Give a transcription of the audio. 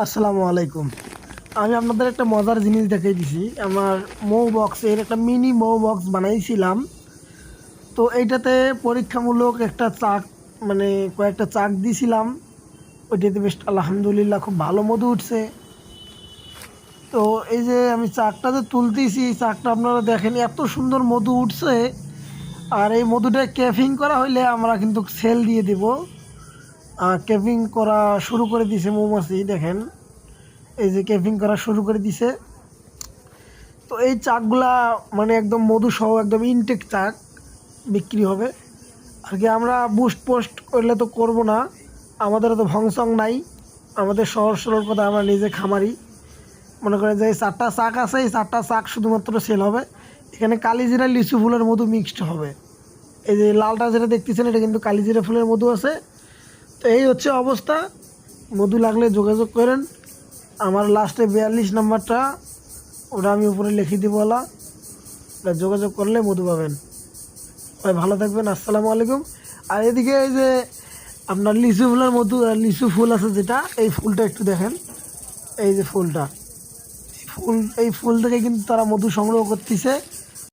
আসসালামু আলাইকুম। আমি আপনাদের একটা মজার জিনিস দেখাই দিছি। আমার মৌ বক্সের একটা মিনি মৌ বক্স বানাইছিলাম। তো এইটাতে পরীক্ষামূলক একটা চাক, মানে কয়েকটা চাক দিছিলাম। ওইটাতে বেশ আলহামদুলিল্লাহ খুব ভালো মধু উঠছে। তো এই যে আমি চাকটা যে তুলতেছি, এই চাকটা আপনারা দেখেন এত সুন্দর মধু উঠছে। আর এই মধুটা ক্যাফিং করা হইলে আমরা কিন্তু সেল দিয়ে দেব। ক্যাফিং করা শুরু করে দিছে মৌমাছি, দেখেন এই যে ক্যাফিং করা শুরু করে দিছে। তো এই চাকগুলা মানে একদম মধু সহ একদম ইনটেক চাক বিক্রি হবে আর কি। আমরা বুস্ট পোস্ট করলে তো করব না, আমাদের তো ভংসং নাই, আমাদের সহজ সরল কথা, আমরা নিজে খামারি। মনে করেন যে এই 4টা চাক আছে, এই 4টা চাক শুধুমাত্র সেল হবে। এখানে কালিজিরা লিচু ফুলের মধু মিক্সড হবে। এই যে লালটা যেটা দেখতেছেন, এটা কিন্তু কালিজিরা ফুলের মধু আছে। তো এই হচ্ছে অবস্থা। মধু লাগলে যোগাযোগ করেন। আমার লাস্টে 42 নাম্বারটা, ওটা আমি উপরে লিখে দিব, যোগাযোগ করলে মধু পাবেন। ভাই ভালো থাকবেন, আসসালামু আলাইকুম। আর এদিকে এই যে আপনার লিচু ফুলের মধু, লিচু ফুল আছে যেটা, এই ফুলটা একটু দেখেন। এই যে ফুলটা, এই ফুল থেকে কিন্তু তারা মধু সংগ্রহ করতেছে।